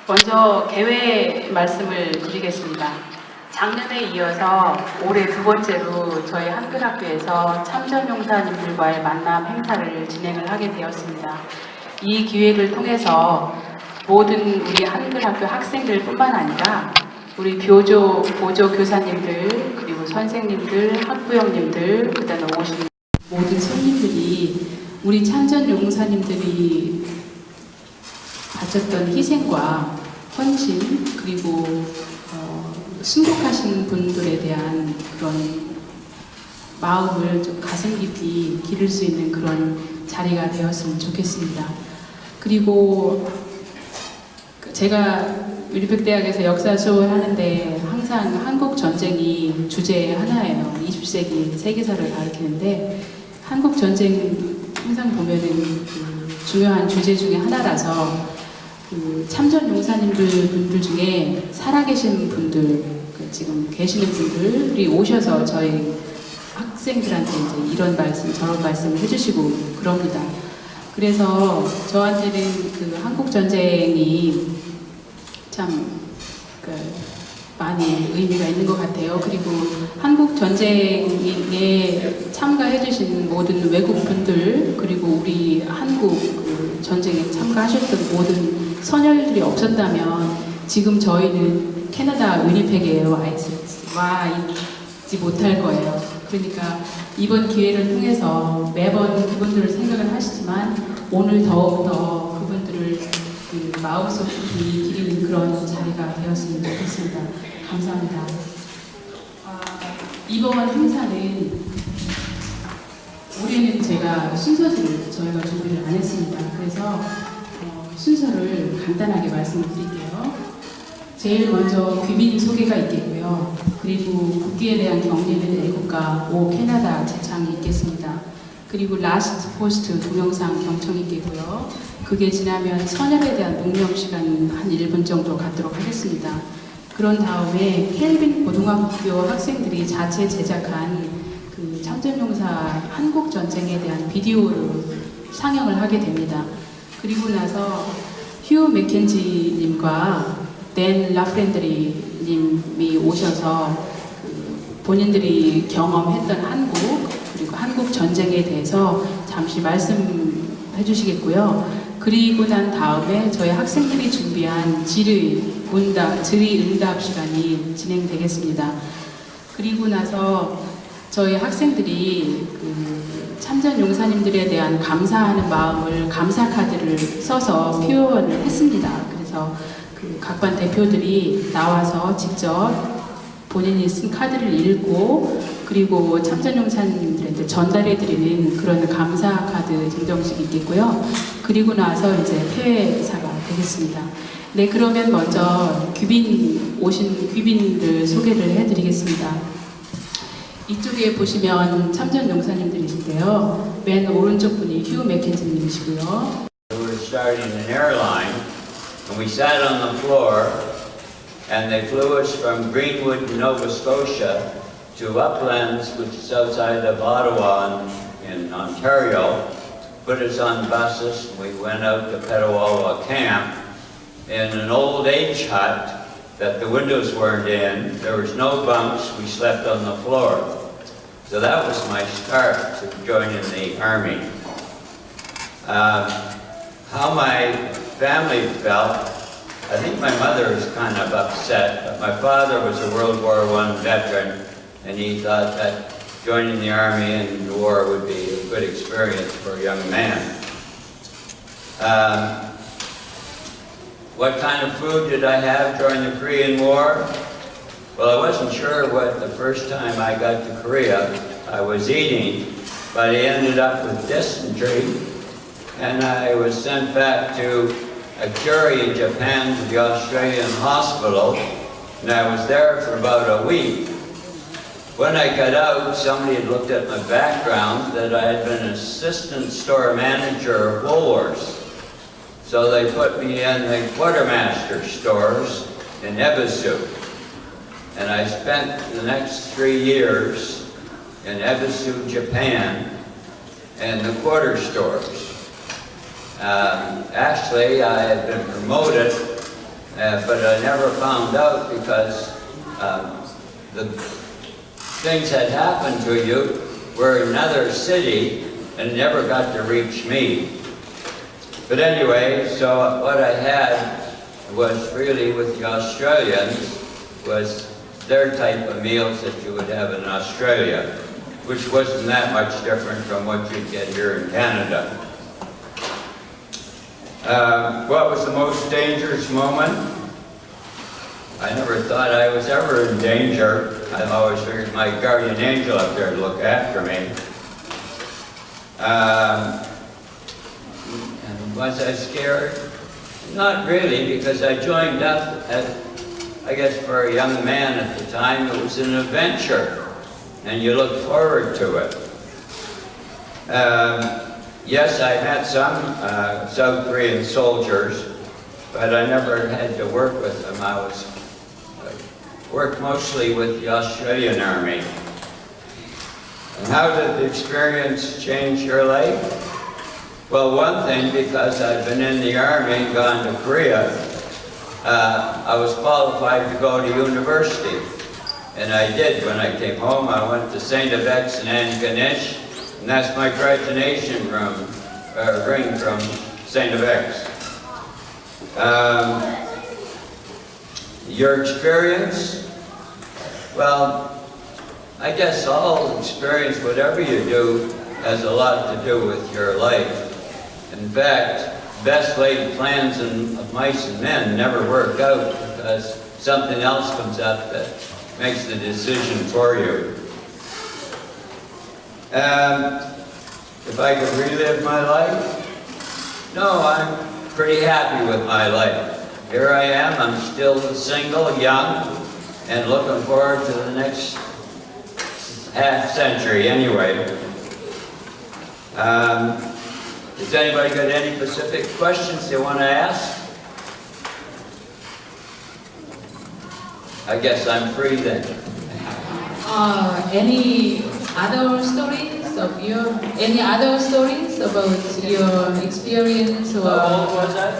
먼저 개회 말씀을 드리겠습니다. 작년에 이어서 올해 두 번째로 저희 한글학교에서 참전용사님들과의 만남 행사를 진행을 하게 되었습니다. 이 기회를 통해서 모든 우리 한글학교 학생들뿐만 아니라 우리 보조 교사님들, 그리고 선생님들, 학부형님들, 그다음에 오신 모든 손님들이 우리 참전용사님들이 바쳤던 희생과 헌신, 그리고 순국하신 분들에 대한 그런 마음을 좀 가슴 깊이 기를 수 있는 그런 자리가 되었으면 좋겠습니다. 그리고 제가 유리백대학에서 역사 수업을 하는데 항상 한국전쟁이 주제 하나예요. 20세기 세계사를 가르치는데 한국전쟁 항상 보면은 중요한 주제 중에 하나라서 참전용사님들 중에 살아계신 분들, 지금 계시는 분들이 오셔서 저희 학생들한테 이제 이런 말씀, 저런 말씀을 해주시고 그럽니다. 그래서 저한테는 그 한국전쟁이 참 많이 의미가 있는 것 같아요. 그리고 한국전쟁에 참가해주신 모든 외국분들, 그리고 우리 한국 전쟁에 참가하셨던 모든 선열들이 없었다면 지금 저희는 캐나다 위니펙에 와 있지 못할 거예요. 그러니까 이번 기회를 통해서 매번 그분들을 생각을 하시지만 오늘 더욱더 그분들을 마음속 깊이 기리는 그런 자리가 되었으면 좋겠습니다. 감사합니다. 이번 행사는 올해는 제가 순서를 저희가 준비를 안 했습니다. 그래서 순서를 간단하게 말씀을 드릴게요. 제일 먼저 귀빈 소개가 있겠고요. 그리고 국기에 대한 경례는 애국가 5 캐나다 제창이 있겠습니다. 그리고 라스트 포스트 동영상 경청이 있겠고요. 그게 지나면 선열에 대한 묵념 시간 한 1분 정도 갖도록 하겠습니다. 그런 다음에 켈빈 고등학교 학생들이 자체 제작한 그 참전용사 한국전쟁에 대한 비디오를 상영을 하게 됩니다. 그리고 나서 휴 맥켄지님과 댄 라프렌드리 님이 오셔서 본인들이 경험했던 한국, 그리고 한국 전쟁에 대해서 잠시 말씀해 주시겠고요. 그리고 난 다음에 저희 학생들이 준비한 질의응답 시간이 진행되겠습니다. 그리고 나서 저희 학생들이 참전 용사님들에 대한 감사하는 마음을 감사 카드를 써서 표현을 했습니다. 그래서 각 반 대표들이 나와서 직접 본인이 쓴 카드를 읽고 그리고 참전 용사님들한테 전달해 드리는 그런 감사 카드 증정식이 있겠고요. 그리고 나서 이제 폐회사가 되겠습니다. 네, 그러면 먼저 오신 귀빈들 소개를 해드리겠습니다. 이쪽에 보시면 참전 용사님들이신데요. 맨 오른쪽 분이 휴 맥켄지님이시고요. We were starting an airline, and we sat on the floor, and they flew us from Greenwood, Nova Scotia, to Uplands, which is outside of Ottawa in Ontario. Put us on buses. We went out to Petawawa Camp in an old age hut that the windows weren't in. There was no bunks. We slept on the floor. So that was my start to joining the Army. How my family felt, I think my mother was kind of upset, but my father was a World War I veteran, and he thought that joining the Army in the war would be a good experience for a young man. What kind of food did I have during the Korean War? Well, I wasn't sure what the first time I got to Korea I was eating, but I ended up with dysentery, and I was sent back to a jury in Japan to the Australian hospital, and I was there for about a week. When I got out, somebody had looked at my background that I had been assistant store manager of Woolworths. So they put me in the quartermaster stores in Ebisu. And I spent the next 3 years in Ebisu, Japan, in the quarter stores. Actually, I had been promoted but I never found out because the things that happened to you were in another city and never got to reach me. But anyway, so what I had was really with the Australians was their type of meals that you would have in Australia, which wasn't that much different from what you'd get here in Canada. What was the most dangerous moment? I never thought I was ever in danger. I've always figured my guardian angel up there to look after me. And was I scared? Not really, because I joined up, I guess for a young man at the time, it was an adventure, and you look forward to it. Yes, I met some South Korean soldiers, but I never had to work with them. I worked mostly with the Australian Army. And how did the experience change your life? Well, one thing, because I've been in the Army and gone to Korea, I was qualified to go to university. And I did. When I came home, I went to St. Avex in Antigonish, and that's my graduation ring from St. Avex. Your experience? Well, I guess all experience, whatever you do, has a lot to do with your life. In fact, best laid plans of mice and men never work out because something else comes up that makes the decision for you. If I could relive my life? No, I'm pretty happy with my life. Here I am, I'm still single, young, and looking forward to the next half century anyway. Has anybody got any specific questions they want to ask? I guess I'm free then. Any other stories of your? Any other stories about your experience or? How old was I?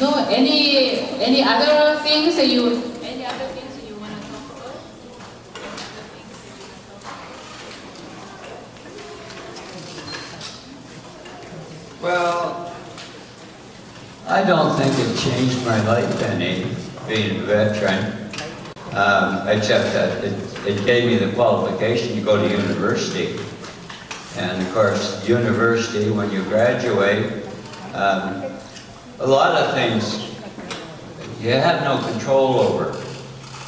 No, any other things that you? Any other things that you want to talk about? Well, I don't think it changed my life any, being a veteran, except that it gave me the qualification to go to university. And of course, university, when you graduate, a lot of things you have no control over.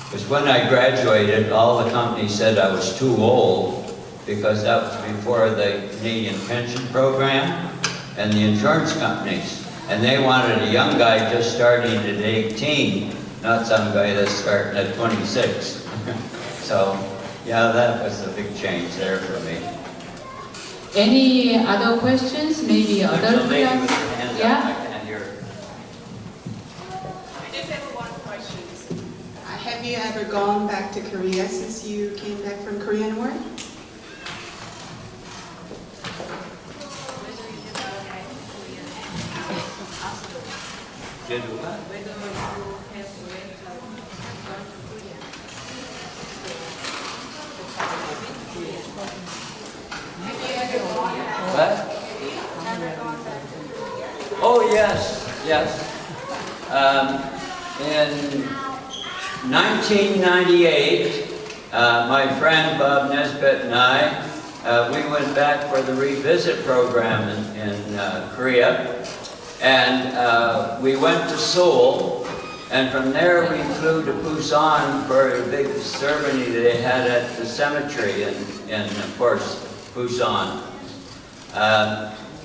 Because when I graduated, all the companies said I was too old, because that was before the Canadian pension program and the insurance companies. And they wanted a young guy just starting at 18, not some guy that's starting at 26. So, yeah, that was a big change there for me. Any other questions? Maybe other There's a lady class? with her hand up. Yeah. I can't hear her. I just have one question. Have you ever gone back to Korea since you came back from Korean War? Did what? What? Oh, yes, yes. In 1998, my friend Bob Nesbitt and I, we went back for the revisit program in Korea, and we went to Seoul, and from there we flew to Busan for a big ceremony they had at the cemetery in of course, Busan.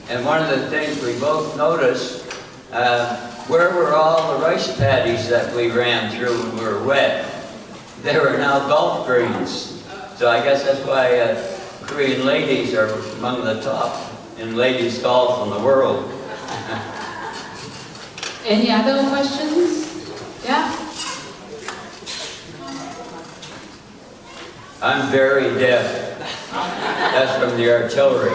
And one of the things we both noticed, where were all the rice paddies that we ran through when we were wet? They were now golf greens. So I guess that's why Korean ladies are among the top in ladies golf in the world. Any other questions? Yeah. I'm very deaf. That's from the artillery.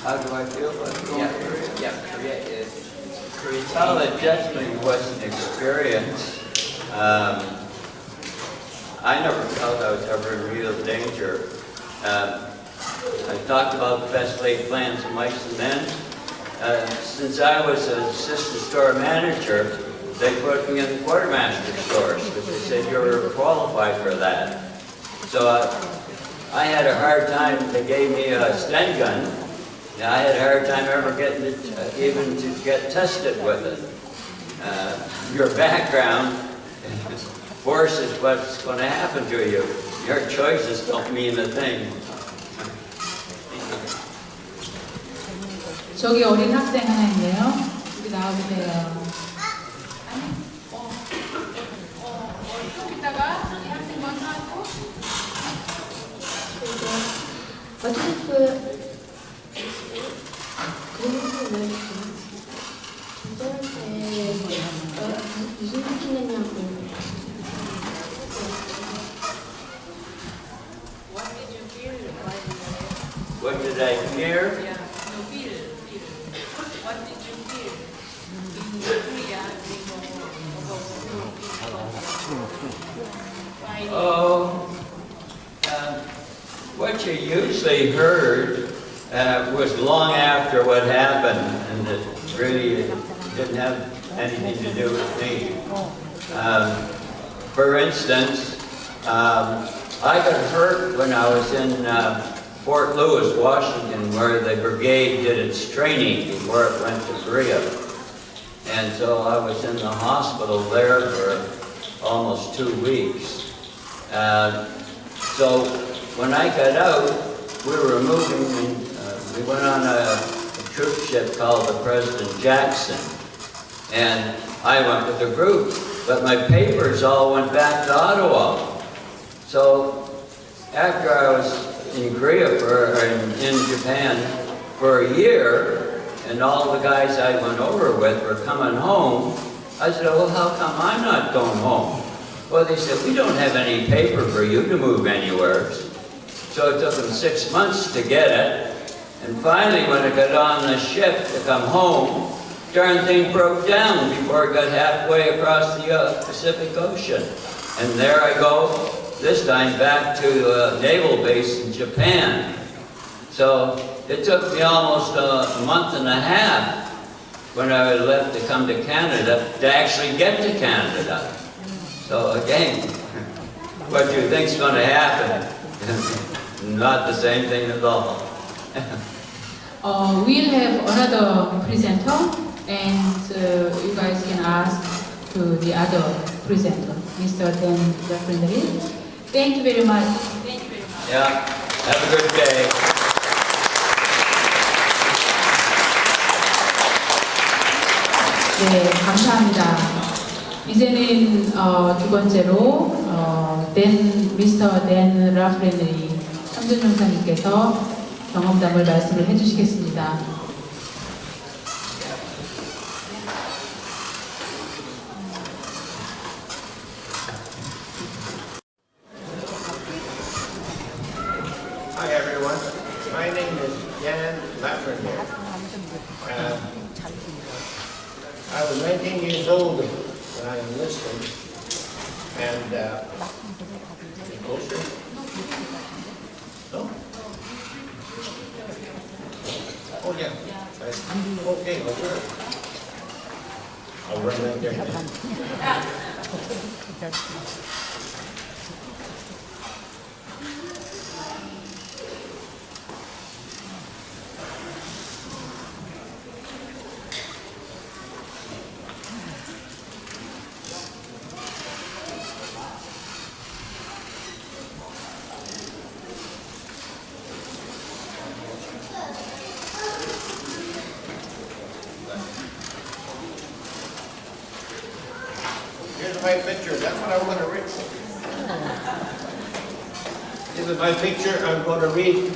How do I feel about going to Korea? Yeah, Korea is. Well, it definitely was an experience. I never felt I was ever in real danger. I talked about the best laid plans of mice and men. Since I was an assistant store manager, they put me in the quartermaster stores because they said you were qualified for that. So I had a hard time. They gave me a Sten gun. And I had a hard time ever getting it, even to get tested with it. Your background forces what's going to happen to you. Your choices don't mean a thing. 저기 어린 학생 하나 있네요. 여기 나와주세요. 좀 이따가 이 학생 먼저 하고. 어쨌든 그림을 전쟁할 때 무슨 느낌이냐고. What did I hear? Yeah, no, feel. What did you feel in Korea about Oh, what you usually heard was long after what happened, and it really didn't have anything to do with me. For instance, I got hurt when I was in Fort Lewis, Washington, where the brigade did its training before it went to Korea. And so I was in the hospital there for almost 2 weeks. So when I got out, we were moving, and we went on a troop ship called the President Jackson. And I went with the group, but my papers all went back to Ottawa. So after I was in Korea in Japan for a year, and all the guys I went over with were coming home, I said, well, how come I'm not going home? Well, they said, we don't have any paper for you to move anywhere. So it took them 6 months to get it. And finally, when I got on the ship to come home, darn thing broke down before it got halfway across the Pacific Ocean. And there I go, this time back to a naval base in Japan. So it took me almost a month and a half when I left to come to Canada to actually get to Canada. So again, what do you think's going to happen? Not the same thing at all. We'll have another presenter, and you guys can ask to the other presenter, Mr. Dan Referendary. Thank you very much. Thank you very much. Yeah, have a good day. 네, 감사합니다. 이제는 두 번째로 미스터 댄 라프레너리 참전용사님께서 경험담을 말씀을 해주시겠습니다. Hi everyone, my name is Jan Lafreniere. I was 19 years old when I enlisted, and closer? No? Oh yeah. Okay, well, sure. I'll run right there. Here's my picture. That's what I'm going to read. This is my picture. I'm going to read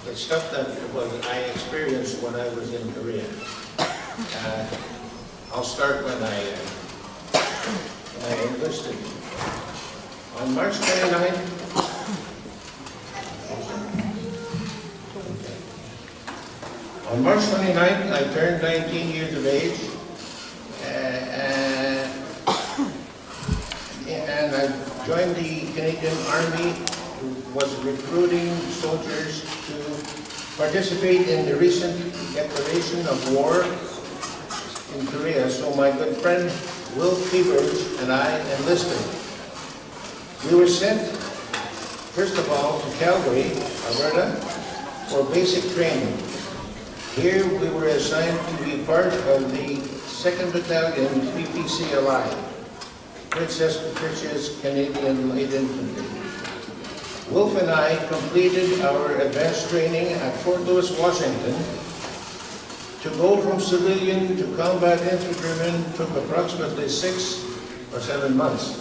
the stuff that I experienced when I was in Korea. I'll start when I enlisted. On March 29th, On March 29th, I turned 19 years of age, and I joined the Canadian Army, who was recruiting soldiers to participate in the recent declaration of war in Korea. So my good friend Will Peebles and I enlisted. We were sent, first of all, to Calgary, Alberta, for basic training. Here we were assigned to be part of the 2nd Battalion PPCLI, Princess Patricia's Canadian Light Infantry. Wolf and I completed our advanced training at Fort Lewis, Washington. To go from civilian to combat infantryman took approximately 6 or 7 months.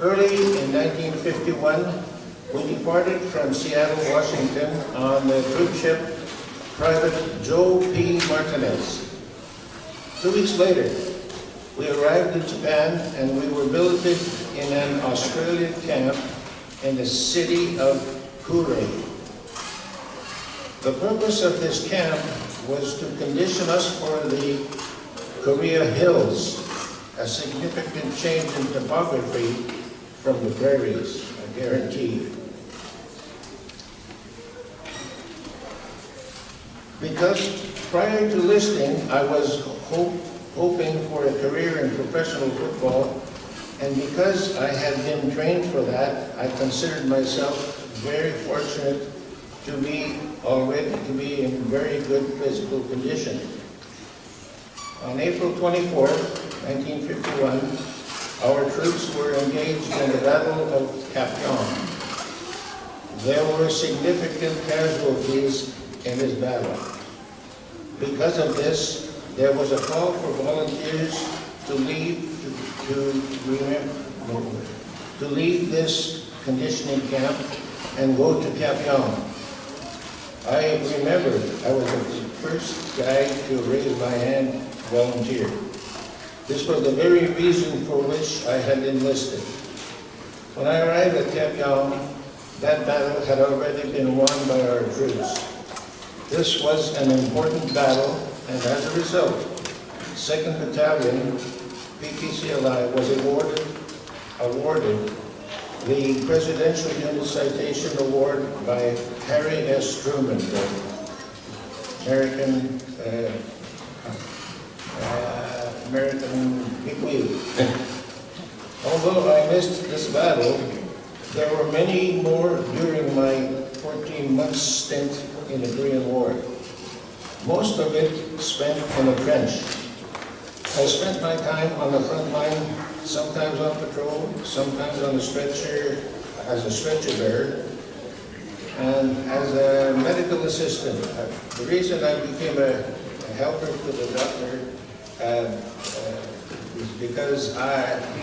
Early in 1951, we departed from Seattle, Washington on the troop ship Private Joe P. Martinez. 2 weeks later, we arrived in Japan and we were billeted in an Australian camp in the city of Kure. The purpose of this camp was to condition us for the Korea Hills, a significant change in topography from the prairies, I guarantee. Because prior to listing, I was hoping for a career in professional football, and because I had been trained for that, I considered myself very fortunate to be in very good physical condition. On April 24, 1951, our troops were engaged in the Battle of Kapyong. There were significant casualties in this battle. Because of this, there was a call for volunteers to leave this conditioning camp and go to Kapyong. I remember I was the first guy to raise my hand to volunteer. This was the very reason for which I had enlisted. When I arrived at Kapyong, that battle had already been won by our troops. This was an important battle, and as a result, 2nd Battalion, PPCLI, was awarded the Presidential Unit Citation Award by Harry S. Truman, the American bigwig. Although I missed this battle, there were many more during my 14-month stint in the Korean War. Most of it spent in the trench. I spent my time on the front line, sometimes on patrol, sometimes on a stretcher, as a stretcher bearer, and as a medical assistant. The reason I became a helper to the doctor is because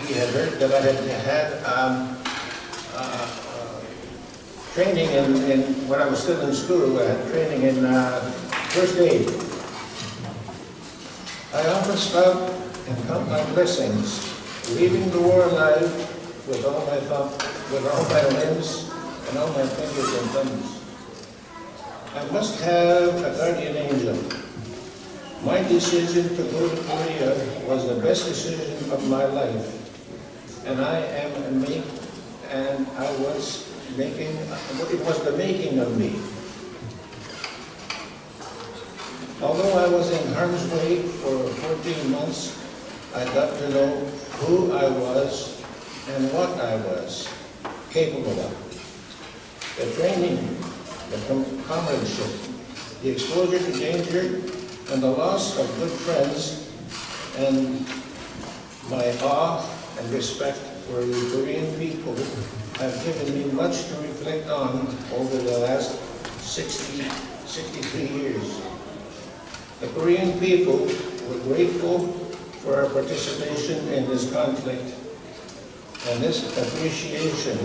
he had heard that I had training when I was still in school. I had training in first aid. I often stop and count my blessings, leaving the war alive with all my limbs and all my fingers and thumbs. I must have a guardian angel. My decision to go to Korea was the best decision of my life, and it was the making of me. Although I was in harm's way for 14 months, I got to know who I was and what I was capable of. The training, the comradeship, the exposure to danger, and the loss of good friends, and my awe and respect for the Korean people have given me much to reflect on over the last 63 years. The Korean people were grateful for our participation in this conflict, and this appreciation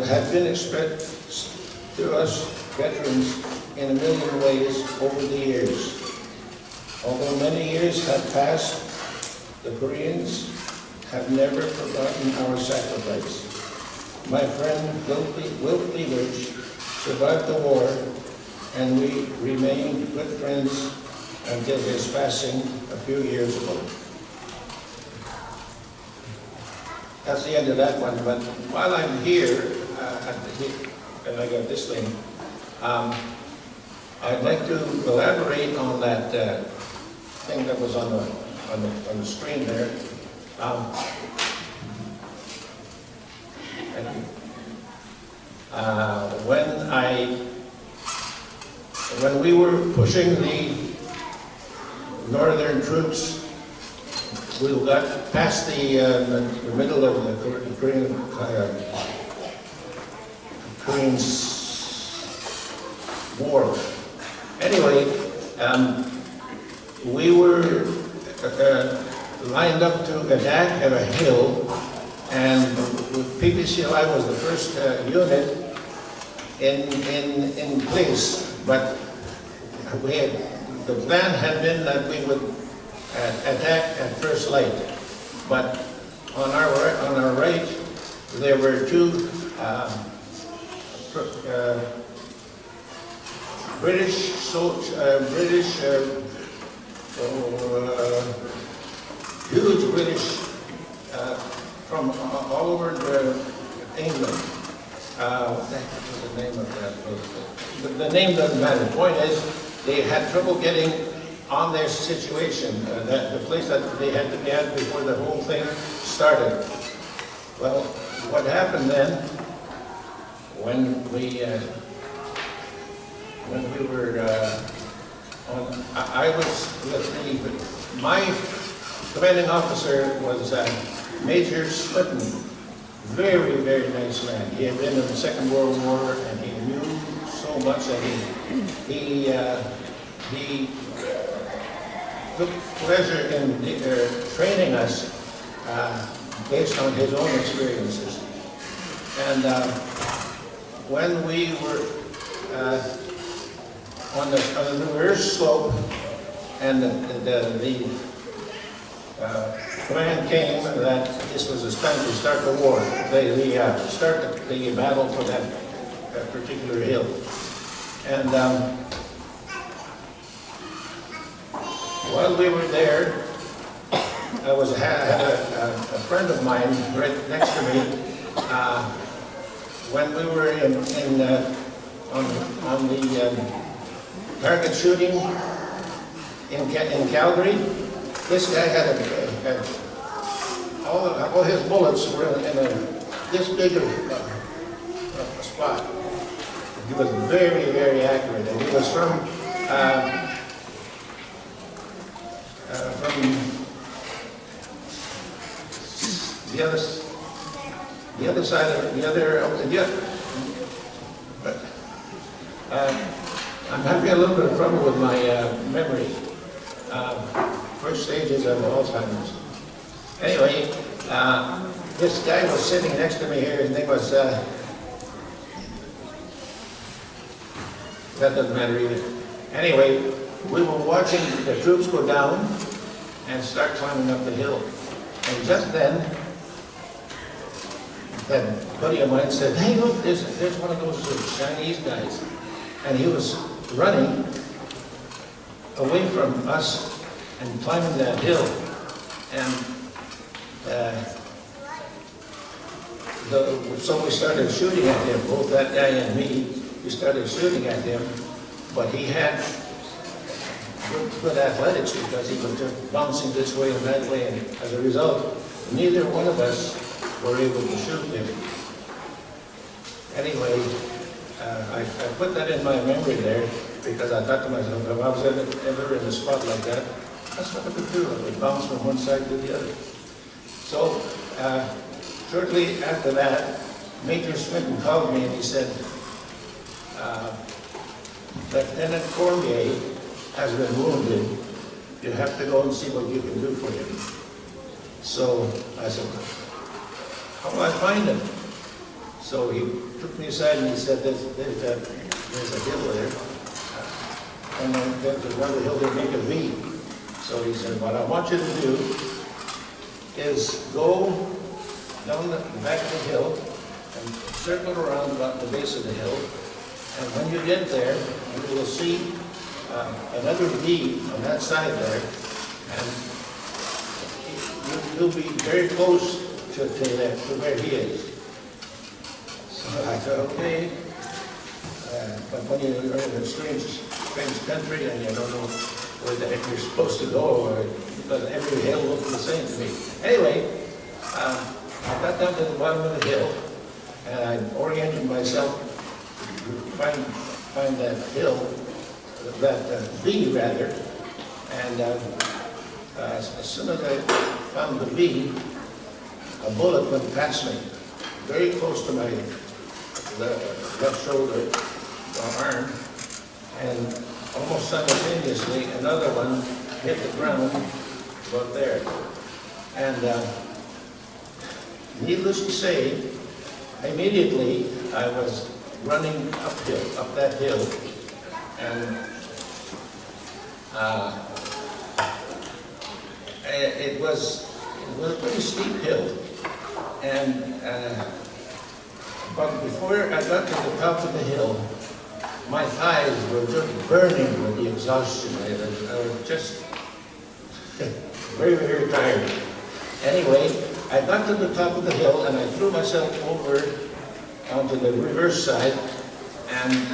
had been expressed to us veterans in a million ways over the years. Although many years have passed, the Koreans have never forgotten our sacrifice. My friend Will Cleavage survived the war and we remained good friends until his passing a few years ago. That's the end of that one, but while I'm here, and I got this thing, I'd like to elaborate on that thing that was on the screen there. When we were pushing the northern troops, we got past the middle of the Korean war. Anyway, we were lined up to attack at a hill, and PPCLI was the first unit in place, but the plan had been that we would attack at first light. But on our right, there were two huge British from all over England. What the heck was the name of that? The name doesn't matter. The point is, they had trouble getting on their situation, the place that they had to be at before the whole thing started. Well, what happened then, when we were I was with my commanding officer was Major Smitten, very, very nice man. He had been in the Second World War, and he knew so much that he took pleasure in training us based on his own experiences. And when we were on the reverse slope, and the command came that this was the time to start the war. Start the battle for that particular hill. And while we were there, I had a friend of mine right next to me. When we were on the target shooting in Calgary, this guy had all his bullets were in this big a spot. He was very, very accurate, and he was from the other side of but I'm having a little bit of trouble with my memory. First stages of Alzheimer's. Anyway, this guy was sitting next to me here. His name was, that doesn't matter either. Anyway, we were watching the troops go down and start climbing up the hill. And just then, that buddy of mine said, "Hey, look, there's one of those Chinese guys." And he was running away from us and climbing that hill. And so we started shooting at him, both that guy and me. We started shooting at him, but he had good athletics because he was just bouncing this way and that way, and as a result, neither one of us were able to shoot him. Anyway, I put that in my memory there because I thought to myself, if I was ever in a spot like that, that's what I would do. I would bounce from one side to the other. So, shortly after that, Major Swinton called me and he said, Lieutenant Cormier has been wounded. You have to go and see what you can do for him. So I said, how do I find him? So he took me aside and he said, there's a hill there. And then there's another hill they make a V. So he said, what I want you to do is go down the back of the hill and circle around about the base of the hill And when you get there, you will see another V on that side there, and you'll be very close to where he is. So I thought, okay. But when you're in a strange country and you don't know where the heck you're supposed to go, because every hill looks the same to me. Anyway, I got down to the bottom of the hill, and I oriented myself to find that hill, that V rather, and as soon as I found the V, a bullet went past me, very close to my left shoulder or arm, and almost simultaneously another one hit the ground about there. And needless to say, immediately I was running uphill, up that hill, and it was a pretty steep hill. And but before I got to the top of the hill, my thighs were just burning with the exhaustion. I was just very, very tired. Anyway, I got to the top of the hill and I threw myself over onto the reverse side, and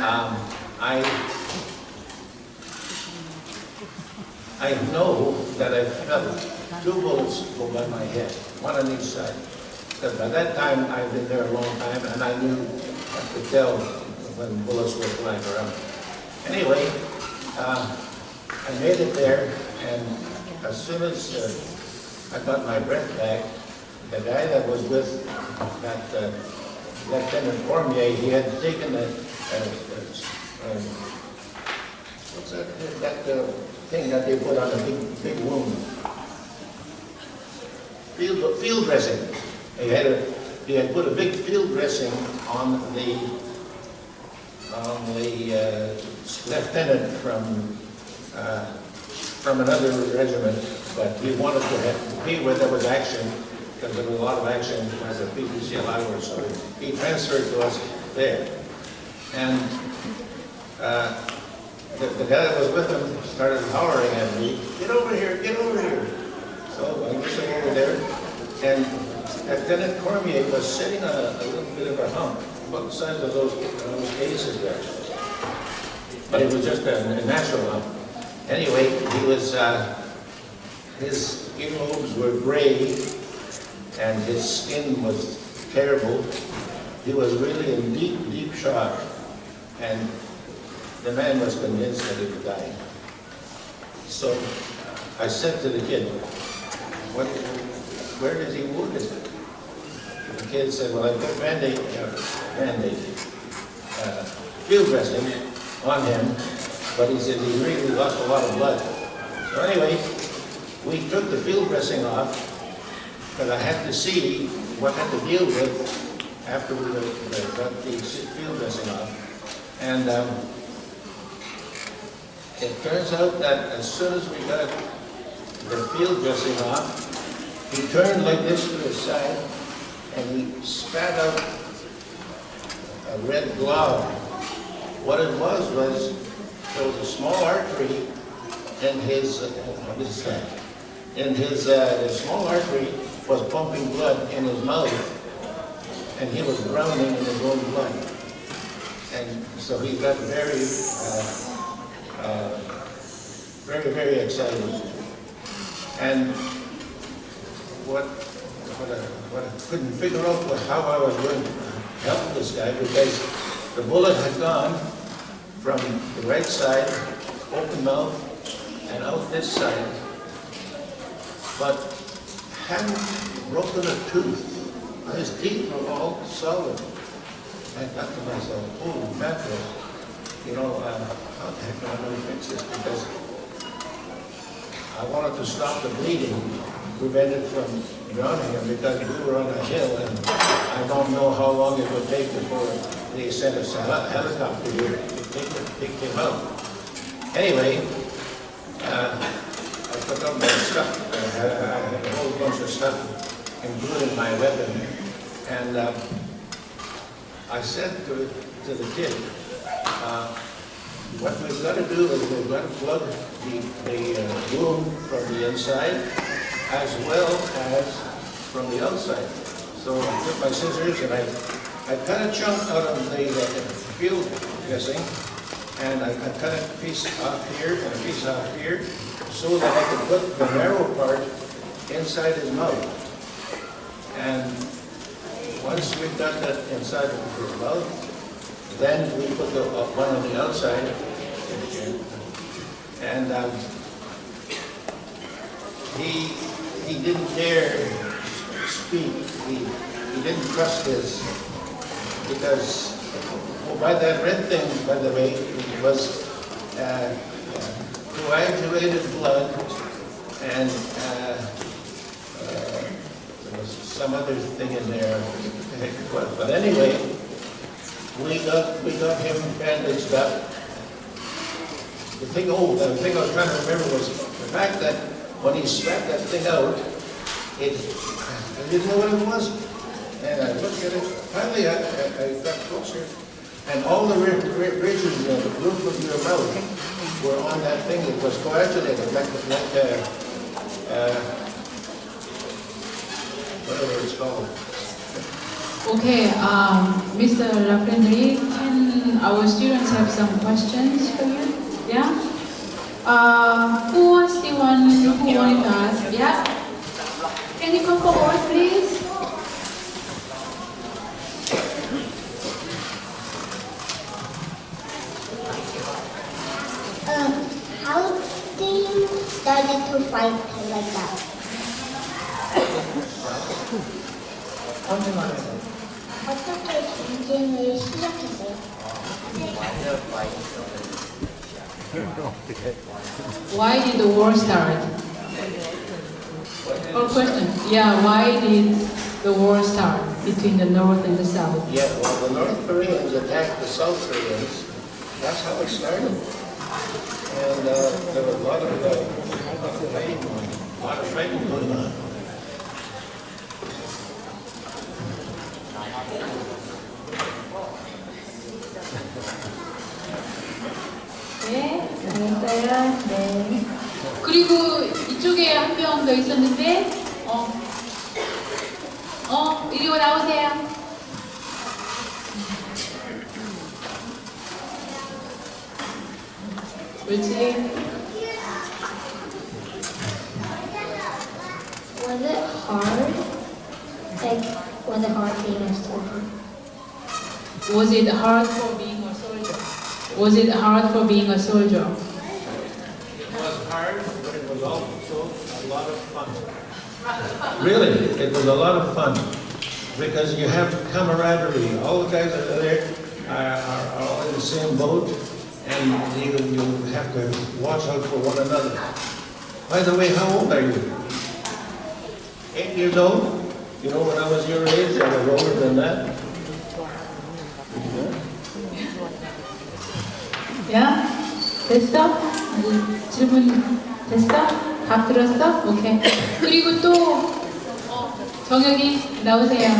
I know that I felt 2 bullets go by my head, one on each side. Because by that time, I'd been there a long time, and I could tell when bullets were flying around. Anyway, I made it there, and as soon as I got my breath back, the guy that was with that Lieutenant Cormier, he had taken what's that thing that they put on a big wound? Field dressing. He had put a big field dressing on the lieutenant from another regiment, but he wanted to be where there was action, because there was a lot of action as a PPC allowance, so he transferred to us there. And the guy that was with him started hollering at me, "Get over here, get over here." So I was over there, and Lieutenant Cormier was sitting on a little bit of a hump, about the size of those cases there. But it was just a natural hump. Anyway, he was, his earlobes were gray, and his skin was terrible. He was really in deep, deep shock, and the man was convinced that he was dying. So I said to the kid, "Where is he wounded?" The kid said, "Well, I put Band-Aid, field dressing on him, but he said he really lost a lot of blood." So anyway, we took the field dressing off, because I had to see what I had to deal with after we got the field dressing off. And it turns out that as soon as we got the field dressing off, he turned like this to his side, and he spat out a red glob. What it was there was a small artery in his, the small artery was pumping blood in his mouth, and he was drowning in his own blood. And so he got very, very excited. And what I couldn't figure out was how I was going to help this guy, because the bullet had gone from the right side, open mouth, and out this side, but hadn't broken a tooth. His teeth were all solid. I thought to myself, "Oh, mackerel, how the heck am I going to fix this?" Because I wanted to stop the bleeding, prevent it from drowning him, because we were on a hill, and I don't know how long it would take before they sent us a helicopter here to pick him up. Anyway, I took up my stuff. I had a whole bunch of stuff, including my weapon, and I said to the kid, What we've got to do is we've got to plug the wound from the inside as well as from the outside. So I took my scissors and I cut a chunk out of the field dressing, and I cut a piece off here and a piece off here so that I could put the narrow part inside his mouth. And once we've got that inside of his mouth, then we put the one on the outside, and he didn't dare speak. He didn't trust his, because by that red thing, by the way, it was coagulated blood, and there was some other thing in there. But anyway, we got him bandaged up. The thing I was trying to remember was the fact that when he spat that thing out, I didn't know what it was. And I looked at it, finally I got closer, and all the ridges in the roof of your mouth were on that thing. It was coagulated, like whatever it's called. Okay, Mr. Lafreniere, can our students have some questions for you? Yeah? Who was the one who wanted to ask? Yeah? Can you come forward, please? How did you started to fight like that? 어떻게 전쟁을 시작했어요? Why did the war start? Or question? Yeah, why did the war start between the North and the South? Yeah, well, the North Koreans attacked the South Koreans. That's how it started. And there was a lot of fighting going on. 네, 잘했어요. 네. 그리고 이쪽에 한 명 더 있었는데, 이리로 나오세요. 그렇지. Was it hard? Like, was it hard being a soldier? Was it hard for being a soldier? Was it hard for being a soldier? It was hard, but it was also a lot of fun. Really, it was a lot of fun because you have camaraderie. All the guys that are there are all in the same boat, and you have to watch out for one another. By the way, how old are you? 8 years old? You know, when I was your age, I was older than that. 야, 됐어? 질문 됐어? 답 들었어? 오케이. 그리고 또 정혁이 나오세요.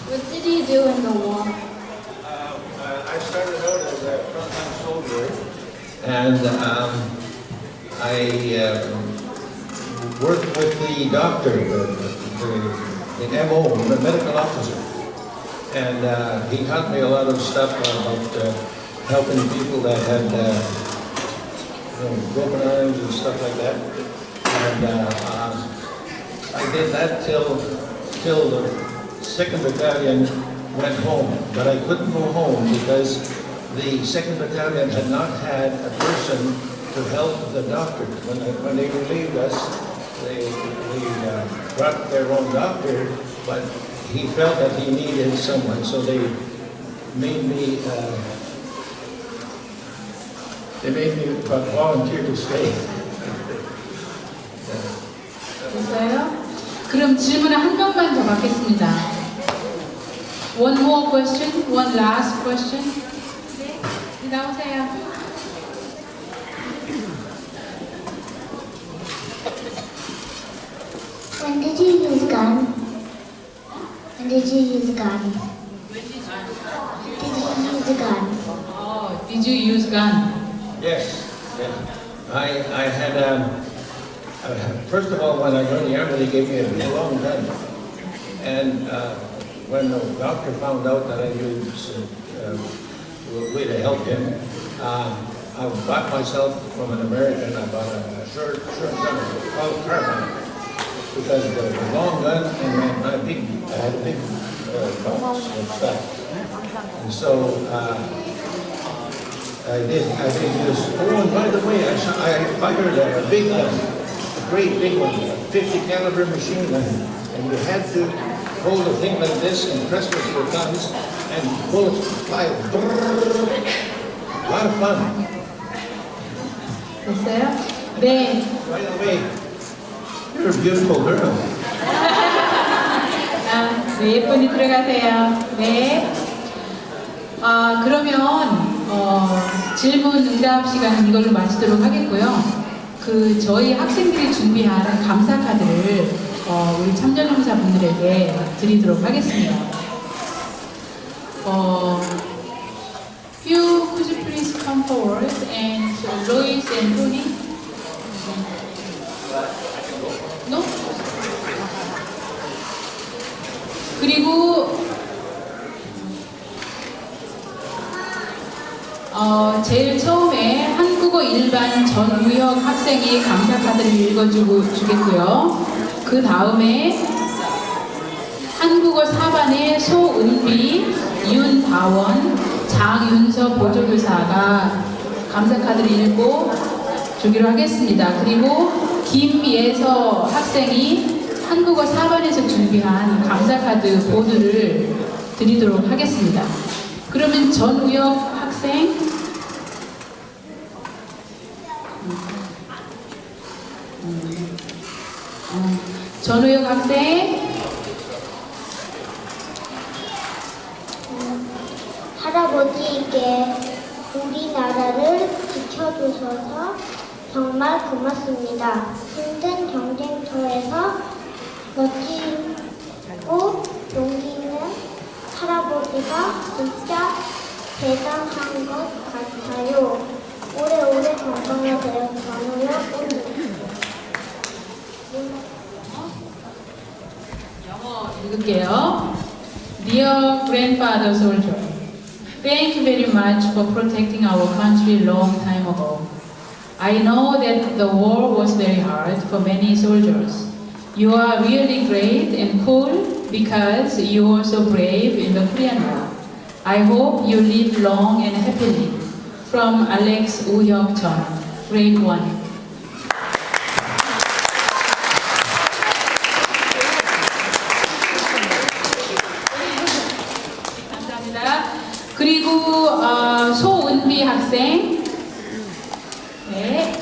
What did you do in the war? I started out as a frontline soldier, and I worked with the doctor, the MO, the medical officer, and he taught me a lot of stuff about helping people that had broken arms and stuff like that. And I did that till the 2nd Battalion went home, but I couldn't go home because the 2nd Battalion had not had a person to help the doctor. When they relieved us, they brought their own doctor, but he felt that he needed someone, so they made me volunteer to stay. 됐어요? 그럼 질문을 한 명만 더 받겠습니다. One more question, one last question. 네, 나오세요. When did you use gun? When did you use a gun? you use gun? Yes, yes. I had, first of all, when I joined the army, they gave me a long gun. And when the doctor found out that I used a way to help him, I bought myself from an American, I bought a short gun called carbine. Because the long gun and I had a big box of stuff. And so I did use, oh, and by the way, I fired a big gun, a great big one, a 50 caliber machine gun. And you had to hold a thing like this and press with your thumbs and bullets fly. A lot of fun. 됐어요? 네. By the way, you're a beautiful girl. 네, 예쁜이 들어가세요. 네. 그러면 질문 응답 시간은 이걸로 마치도록 하겠고요. 저희 학생들이 준비한 감사 카드를 우리 참전용사 분들에게 드리도록 하겠습니다. You could you please come forward and Lois and Tony? No? 그리고 제일 처음에 한국어 일반 전우혁 학생이 감사 카드를 읽어주겠고요. 그 다음에 한국어 4반의 소은비, 윤다원, 장윤서 보조교사가 감사 카드를 읽고 주기로 하겠습니다. 그리고 김예서 학생이 한국어 4반에서 준비한 감사 카드 보드를 드리도록 하겠습니다. 그러면 전우혁 학생, 전우혁 학생, 할아버지에게 우리나라를 지켜주셔서 정말 고맙습니다. 힘든 경쟁터에서 멋지고 용기 있는 할아버지가 진짜 대단한 것 같아요. 오래오래 건강하세요. 전우혁. 영어 읽을게요. Dear grandfather soldier, thank you very much for protecting our country long time ago. I know that the war was very hard for many soldiers. You are really great and cool because you were so brave in the Korean War. I hope you live long and happily. From Alex Uhyuk-chun, grade 1. 그리고 소은비 학생, 네.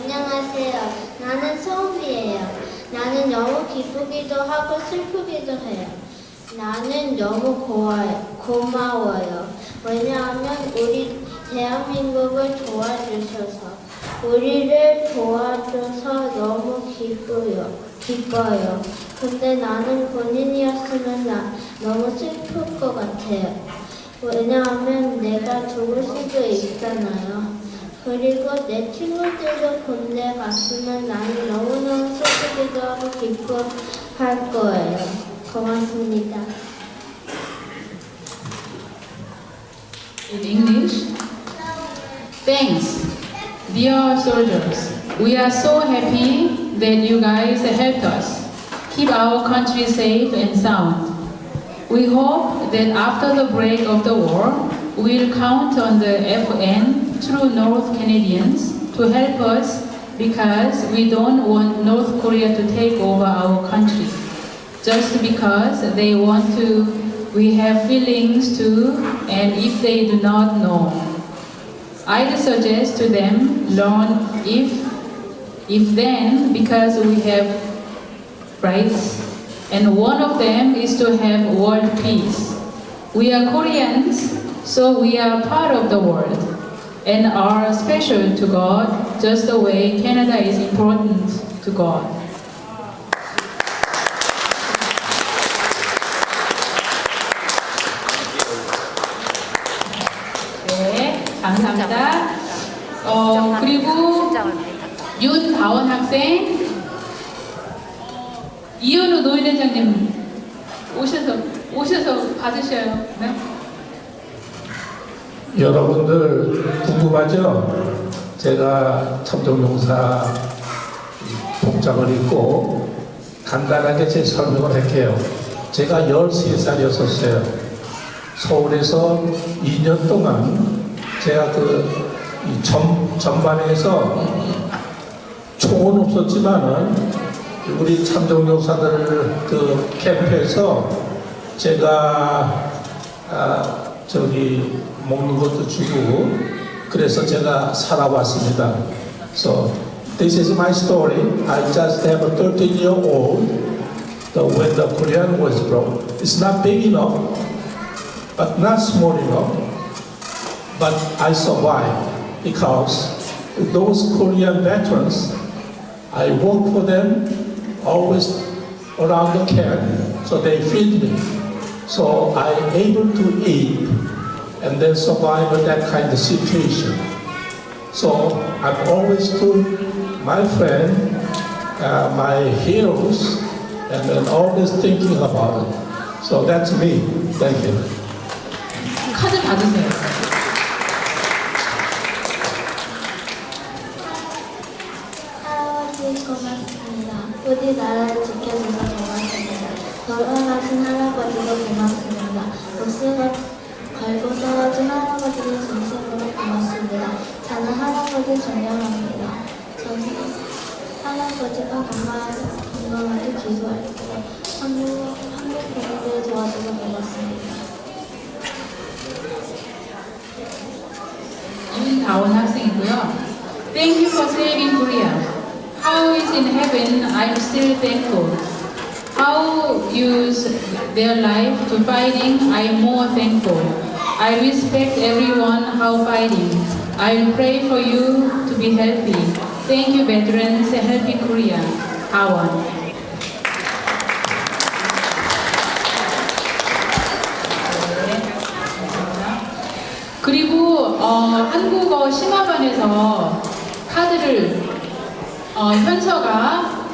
안녕하세요. 나는 소은비예요. 나는 너무 기쁘기도 하고 슬프기도 해요. 나는 너무 고마워요. 왜냐하면 우리 대한민국을 도와주셔서 우리를 도와줘서 너무 기뻐요. 근데 나는 본인이었으면 너무 슬플 것 같아요. 왜냐하면 내가 죽을 수도 있잖아요. 그리고 내 친구들도 군대 갔으면 나는 너무너무 슬프기도 하고 기뻐할 거예요. 고맙습니다. In English, thanks, dear soldiers. We are so happy that you guys helped us keep our country safe and sound. We hope that after the break of the war, we'll count on the FN, true North Canadians, to help us because we don't want North Korea to take over our country. Just because they want to, we have feelings too, and if they do not know, I'd suggest to them learn if then, because we have rights, and one of them is to have world peace. We are Koreans, so we are part of the world and are special to God, just the way Canada is important to God. 네, 감사합니다. 그리고 윤다원 학생, 이현우 노인회장님 오셔서 받으셔요. 네? 여러분들 궁금하죠? 제가 참전용사 복장을 입고 간단하게 제 설명을 할게요. 제가 13살이었어요. 서울에서 2년 동안 제가 전반에서 총은 없었지만은 우리 참전용사들 캠프에서 제가 먹는 것도 주고 그래서 제가 살아왔습니다. So this is my story. I just have a 13-year-old when the Korean was broke. It's not big enough, but not small enough. But I survived because those Korean veterans, I worked for them always around the camp, so they feed me. So I'm able to eat and then survive that kind of situation. So I'm always to my friend, my heroes, and then always thinking about it. So that's me. Thank you. 카드 받으세요. 할아버지 고맙습니다. 부디 나라를 지켜주셔서 고맙습니다. 돌아가신 할아버지도 고맙습니다. 목숨을 걸고 싸워준 할아버지도 진심으로 고맙습니다. 저는 할아버지 존경합니다. 저는 할아버지가 건강하게 기도할게요. 한국 분들 도와줘서 고맙습니다. 윤다원 학생이고요. Thank you for saving Korea. How is in heaven, I'm still thankful. How use their life to fighting, I'm more thankful. I respect everyone how fighting. I'll pray for you to be healthy. Thank you, veterans, helping Korea. 하원. 그리고 한국어 심화반에서 카드를 현서가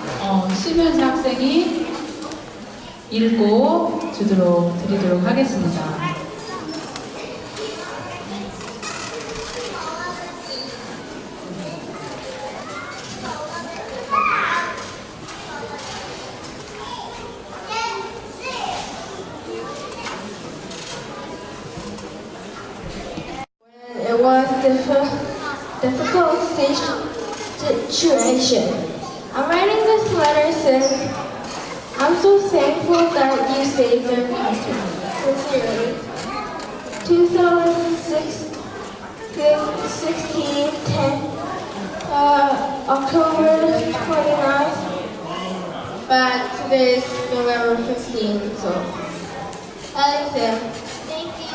시면서 학생이 읽고 드리도록 하겠습니다. It was difficult situation. I'm writing this letter since I'm so thankful that you saved our country. Sincerely. 2016, 10, October 29th, but today is November 15th, so Alexander. Thank you.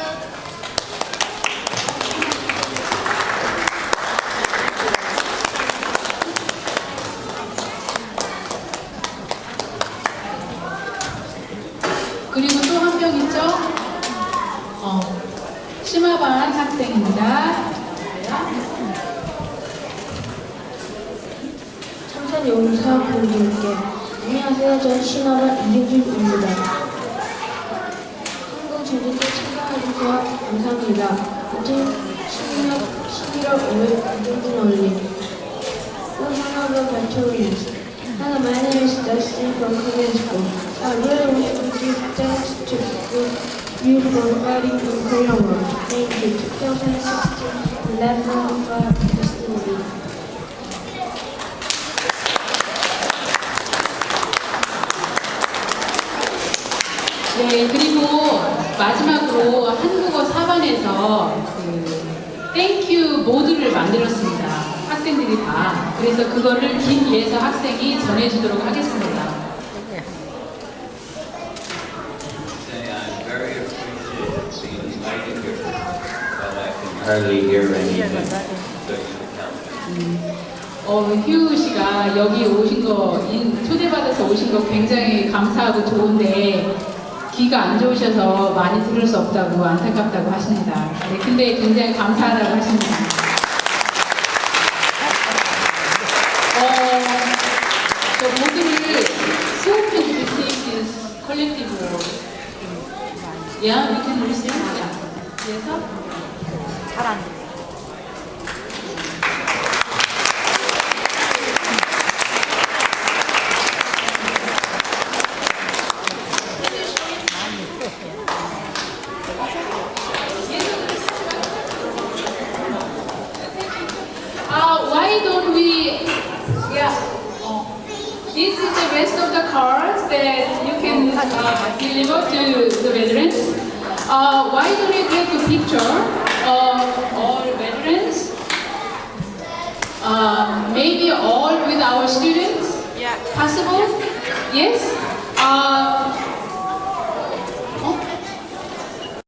그리고 또 한 명 있죠? 심화반 학생입니다. 참전용사분들께 안녕하세요. 저는 심화반 이효준입니다. 한국전쟁에 참가해주셔서 감사합니다. 2016년 11월 5일 한국전 올림 한국어 발표입니다. Hello, my name is Dustin from Korean School. I really want to give thanks to you for fighting in Korean War. Thank you. 2016 11 for destiny. 네, 그리고 마지막으로 한국어 4반에서 땡큐 보드를 만들었습니다. 학생들이 다. 그래서 그거를 김예서 학생이 전해주도록 하겠습니다. hardly hear anything. 휴 씨가 여기 오신 거, 초대받아서 오신 거 굉장히 감사하고 좋은데 귀가 안 좋으셔서 많이 들을 수 없다고 안타깝다고 하십니다. 네, 근데 굉장히 감사하다고 하십니다. 모두를 수업 좀 receive this collective word. Yeah, we can receive. Yeah. 그래서 잘안 돼. why don't we, this is the rest of the cards that you can deliver to the veterans. Why don't we take a picture of all veterans? Maybe all with our students? Yeah. Possible? Yes?